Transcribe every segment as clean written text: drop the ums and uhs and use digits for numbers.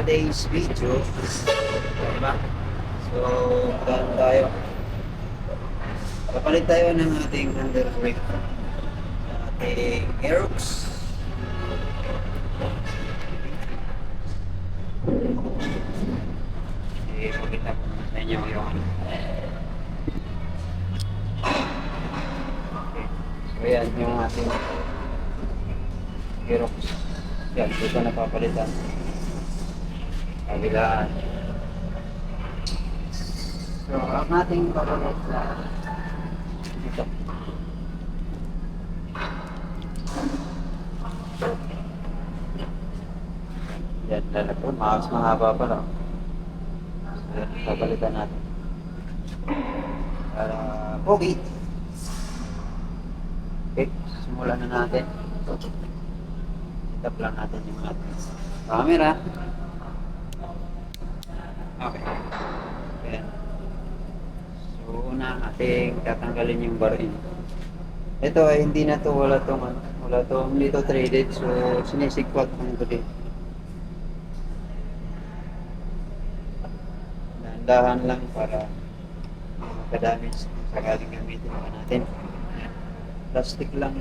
today's video, diba? So, daan tayo. Papalit tayo ng ating under brake. Ating Aerox. Pakita ko sa inyo yung ano. Okay. So, yan yung ating Aerox. Yan, dito na papalitan. Kabilaan. So, ang ating papalit na dito. Yan, lalagyan. Mahaba pa lang. So, papalitan natin. Para pogi. Okay, simulan na natin. Set up lang natin yung ating camera. Okay. Ayan. So, una ating tatanggalin yung bar in. Ito ay hindi na to, wala tong hindi to threaded, so sinisikwat ng guli. Dahan lang para makadamage kung sakaling gamitin pa natin. Plastic lang.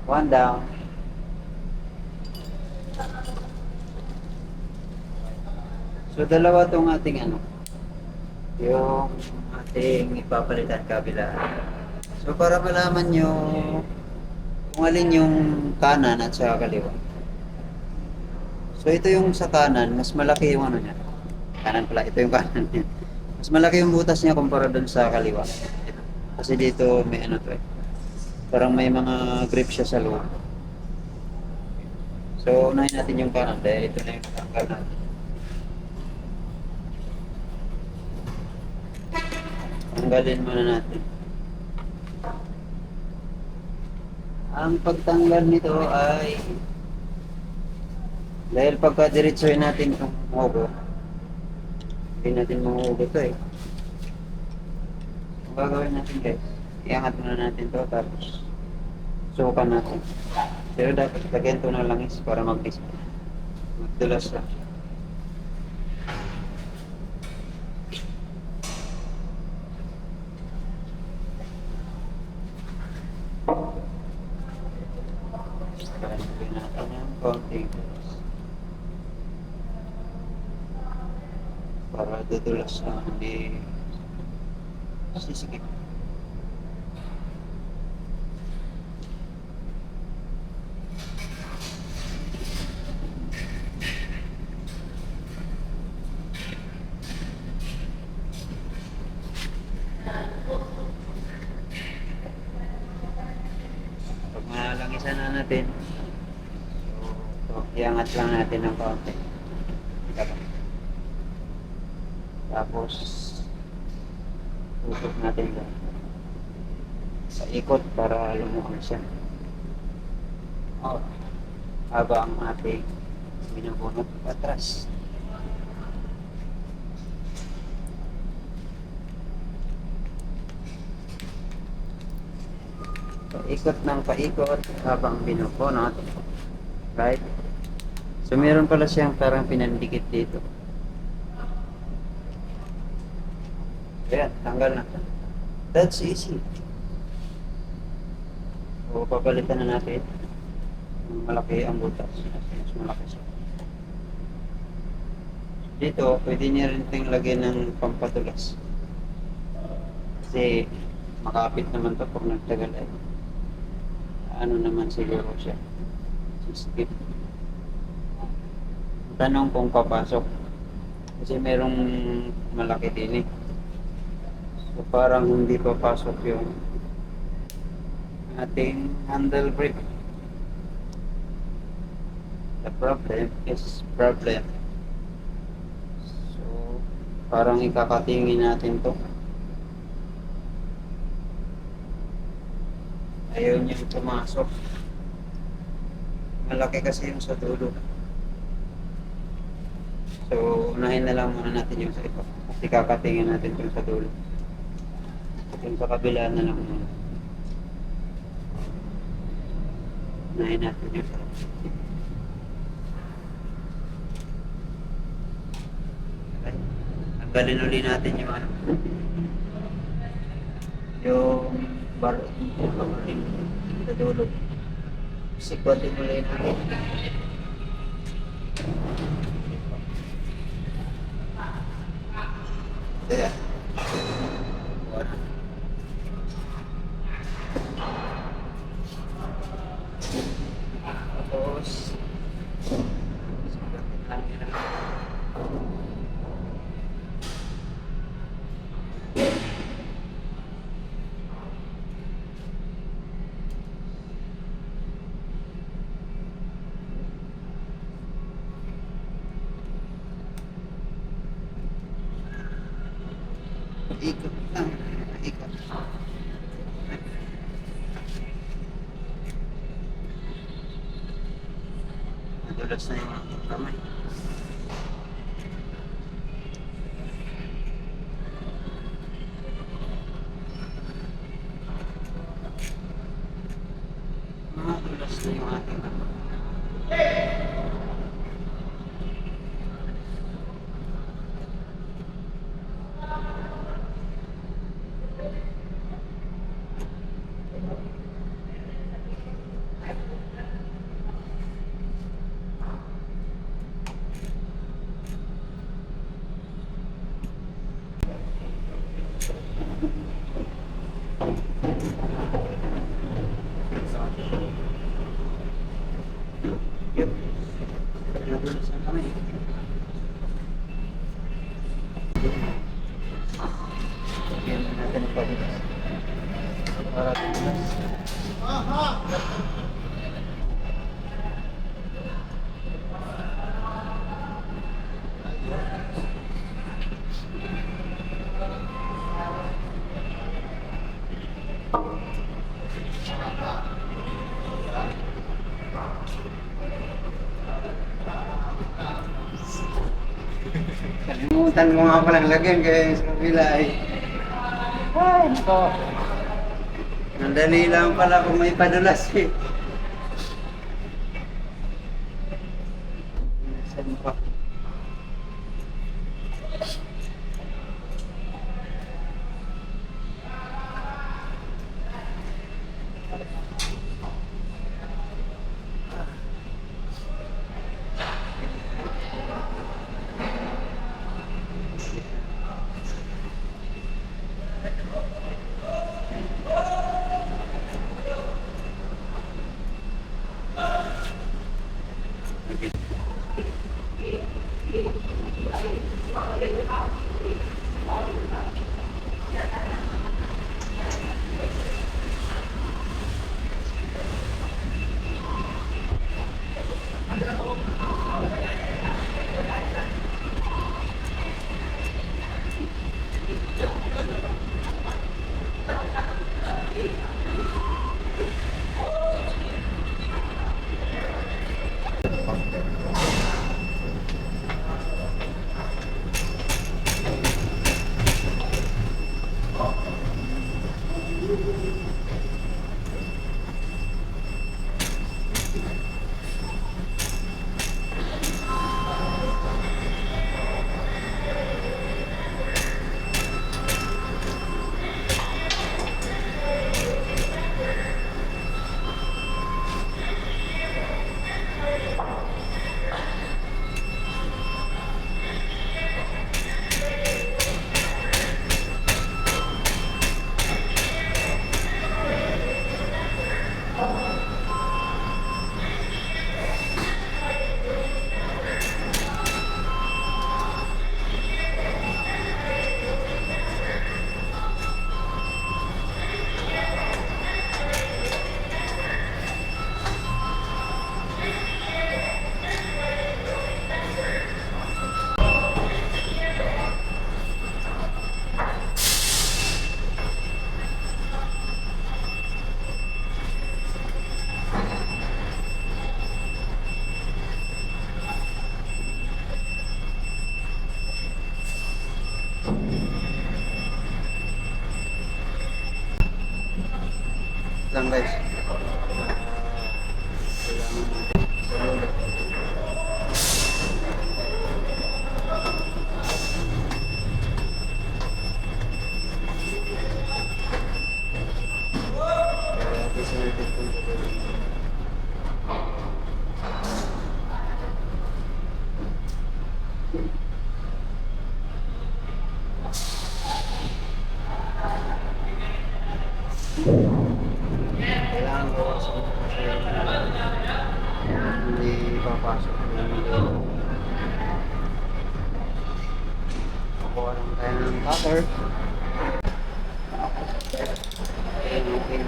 One down. So dalawa tong ating yung ating ipapalitan kabila. So para malaman nyo kung alin yung kanan at sa kaliwa. So ito yung sa kanan, mas malaki yung niya. Kanan pala, ito yung kanan niya. Mas malaki yung butas niya kumpara dun sa kaliwa. Kasi dito may to eh. Parang may mga grip siya sa loob. So unahin natin yung kanan dahil ito na yung natanggal natin. Tanggalin muna natin. Ang pagtanggal nito ay dahil pagka diretsohin natin itong mugo, hindi natin mahuhugot ito eh. Ang gagawin natin guys, iangat muna natin ito tapos sukan natin. Pero dapat lagyan ito ng langis para magdulas lang. Lagyan natin yung konting para dudulas na hindi sisikip. Pag malangisan na natin, so iangat lang natin ng konti. Tapos tutok natin dyan sa ikot para lumuhang siya. Habang ating binubunot patras. Paikot ng paikot habang binubunot. Right? So meron pala siyang parang pinandikit dito. Ayan, tanggal na. That's easy. So, papalitan na natin. Malaki ang butas. Mas malaki siya. Dito, pwede niya rin itong lagyan ng pampatulas. Kasi, makapit naman ito pag nagtagal ay. Ano naman siguro siya. Skip. Tanong kung papasok. Kasi merong malaki din eh. So parang hindi papasok yung ating handle brake. The problem is problem. So parang ikakatingin natin to. Ayaw niyang pumasok. Malaki kasi yung sa dulo. So unahin na lang muna natin yung sa ito. Kasi kakatingin natin yung sa dulo. Yung sa kabila na lang muna. Unahin natin yung okay. Tanggalin uli natin yung ano. Yung bar. Sa dulo. Sikwatin uli natin. Kaya. Tapos, sikwatin lang nila. Ikot lang. Ikot. Madulas na yung kamay. Madulas na yung ating kamay. Yep. Madulas ang kamay. Yan natin ang padulas. Para tulas. Kalimutan mo nga palang lagyan kaya sa kabila ay. Ay, nako. Nandali lang pala kung may padulas eh. Saan pa? Lang guys. Kailangan ko kasi hindi papasok ng loob. Kukuha lang tayo ng cutter. Ayun, okay.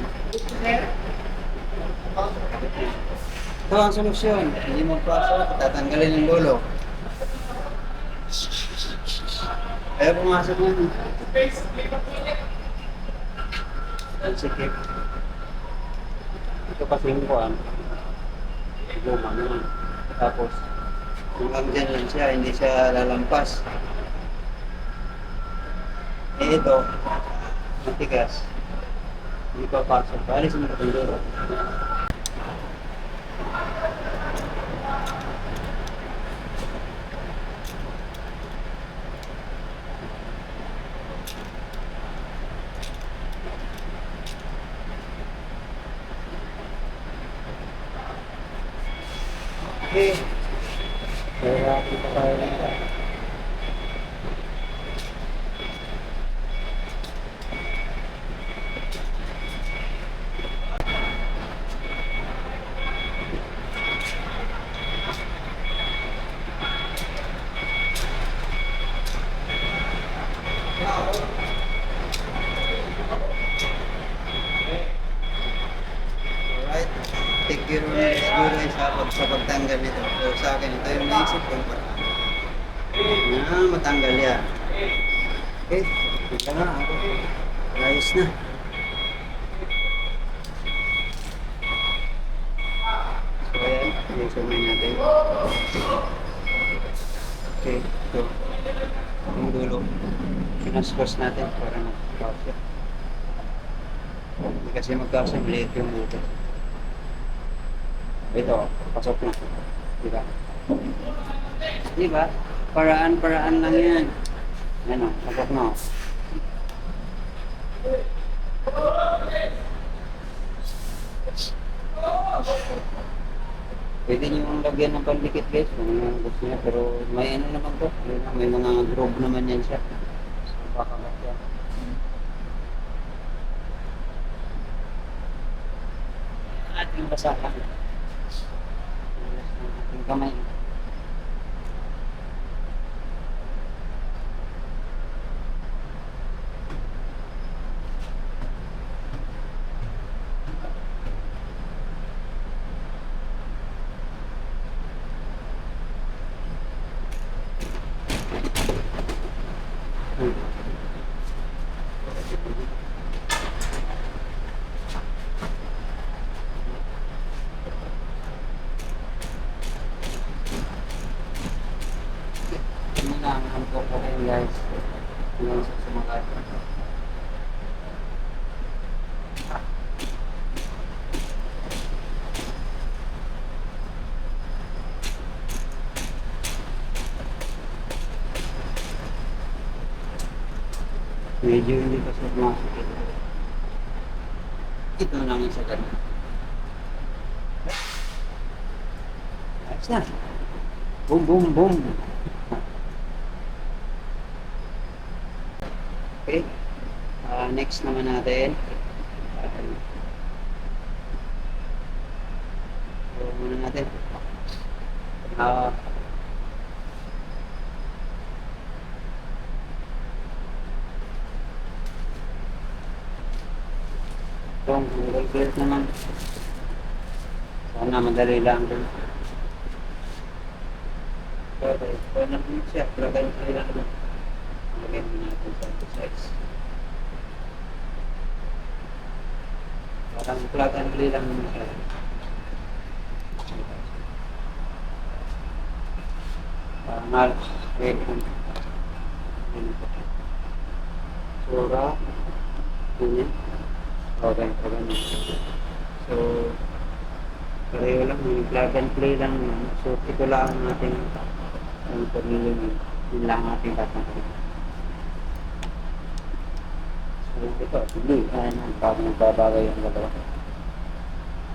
Ito ang solusyon. Hindi magpasok, tatanggalin yung dulo. Ayaw pumasok yan. Sikip. Ito kasi yung kuhan. Luma naman. Tapos, hanggang dyan lang siya, hindi siya lalampas. Eh ito, matigas. Hindi papasok. Alisin mo itong dulo. Okay. Kaya kita tayo nito. Alright. Take care na siguro sa pagtanggal nito. So sa akin, ito yung naisip kong paraan. Na matanggal yan. Okay. Ito na ako. Ayos na. So ayan. I-examine natin. Okay. Ito. Yung dulo. Pinaskos natin para magkakasya. Hindi kasi magkakasya. Maliit yung buto. Ito, pasok na. Diba? Diba? Paraan-paraan lang yan. Ano, pasok na. Pwede nyo lagyan ng pandikit guys kung gusto niya. Pero may ano naman to. May mga groove naman yan siya. So, bakagat yan. Ating basahan. Ating kamay. Ini lang ang ko rin guys. Yung sa sumagat. Medyo hindi pa siya pumasok ito. Ito lang yung sagat. Ayos na. Boom, boom, boom. Okay. Next naman natin. Muna natin. Itong Google Belt naman. Sana madali lang din. Okay, kung naman siya, plug-and play lang naman. Lagyan mo natin sa size. Parang plug-and play lang naman siya. Parang halos. Sura. Ganyan. Okay, ganyan. So, pareho lang, yung plug and play lang. So, ito lang ang ating ang tornilyo nyo. Yun lang ang ating tatanggalin. So, ito, hindi. Ayan ang pag nagbabagay yung dalawa.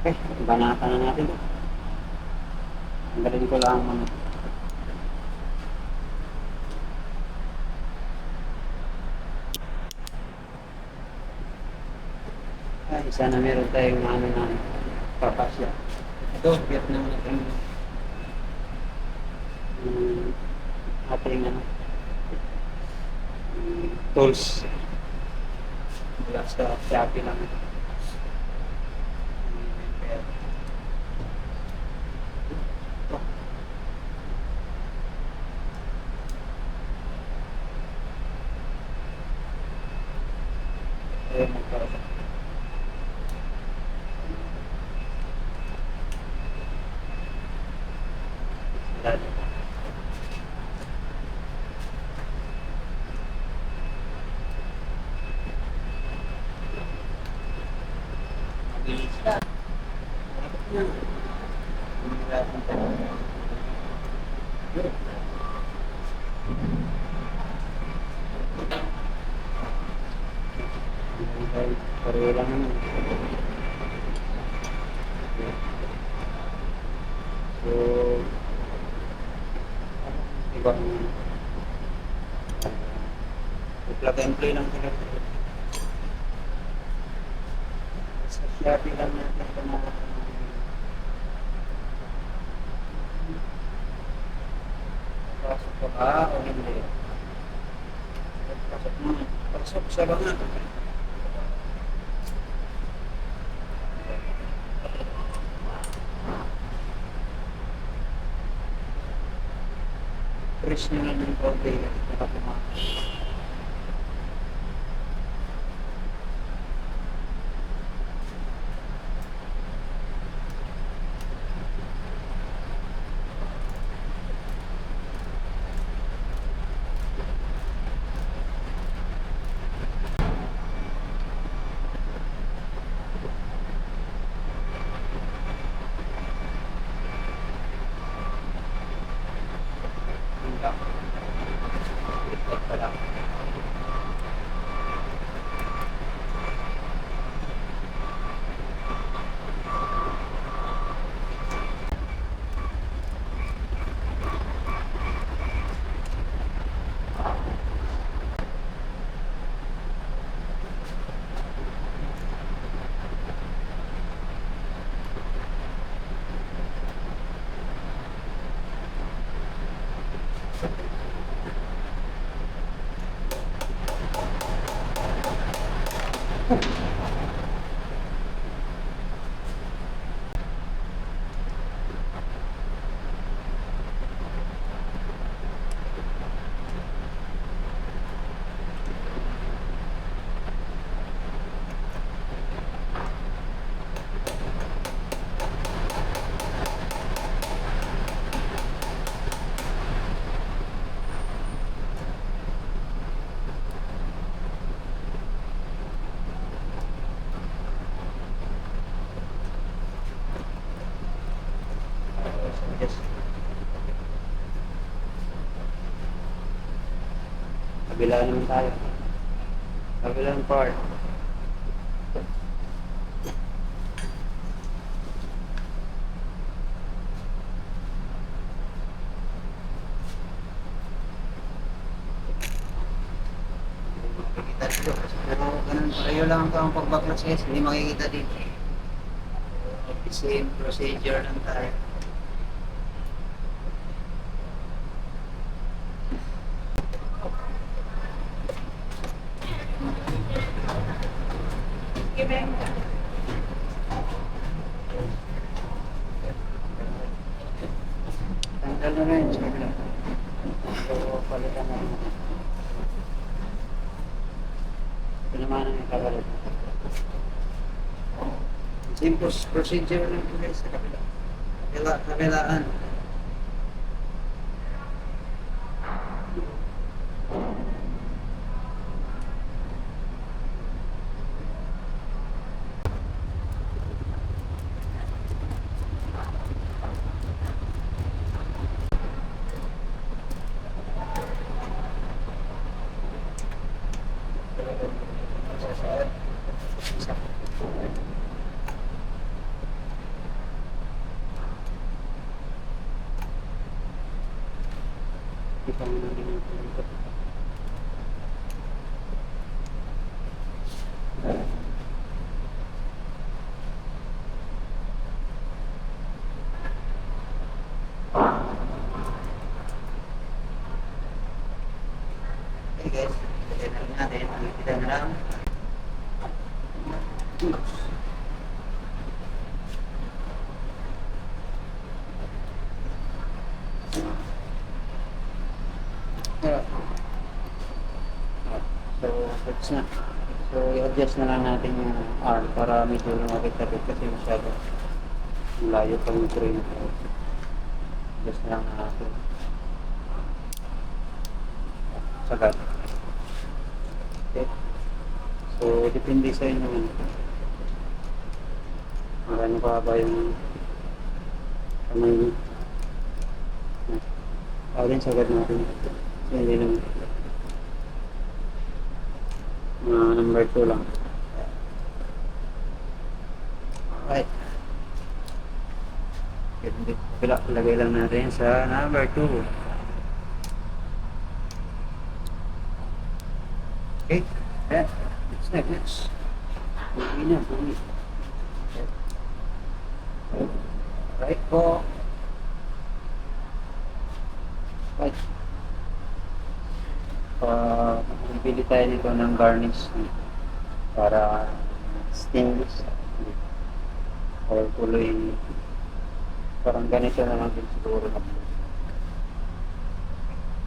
Okay, banata na natin to. Ang galing ko lang muna. Ay, sana meron tayong ano na papasya. Ito, Vietnam natin. Ating ano, tools. Mula sa Shopee lang. Ito. Ayun, magkaroon. Lalo. Mabilis na. Pareho lang naman. So, ibang plug and play lang sila. Sa Shopee lang natin ito na pasok pa ba o hindi? Pasok na. Pasok sa banga. Press nyo lang ng konti. Nakapumakas. Yes. Kabila naman tayo. Kabilang part. Makikita dito. Pero ganun, pareho lang ang pagbaklas guys. Hindi makikita dito. Same procedure lang tayo. Tanggal na rin. So, palitan na rin. Ito naman ang ikabalit. Same procedure lang ito guys sa kabila. Kabilaan. Pang dito. Okay guys, lagyan na lang natin. Kita na lang. Yeah. So, that's na. So, i-adjust na lang natin yung arm para medyo lumapit-lapit kasi masyado malayo pa yung train. So, adjust na lang natin. Sagad. Okay. So, depende sa inyo. Magano pa ba yung kamay niyo? Din sagad natin. So, hindi naman. Number 2 lang. Alright. Lagay lang natin sa number 2. Okay. Ayan. Next. Buwi na. Buwi. Right po. Right. Bibili tayo nito ng garnish para stainless or tuloy parang ganito na lang din siguro na.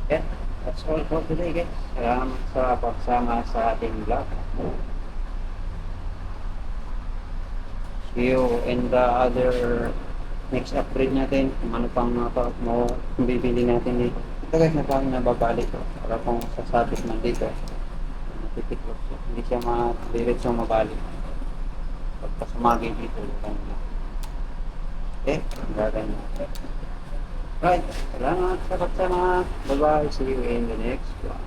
Yeah, that's all for today guys. Salamat sa pagsama sa ating vlog. See you in the other next upgrade natin kung ano pang bibili natin dito. Ito guys, na pang nababalik ko para kung sasabit man dito natitiklop siya, hindi siya madiretso mabalik pagka sumagi dito okay, gaganyan. Right, salamat sa pagsama. Bye bye, see you in the next one.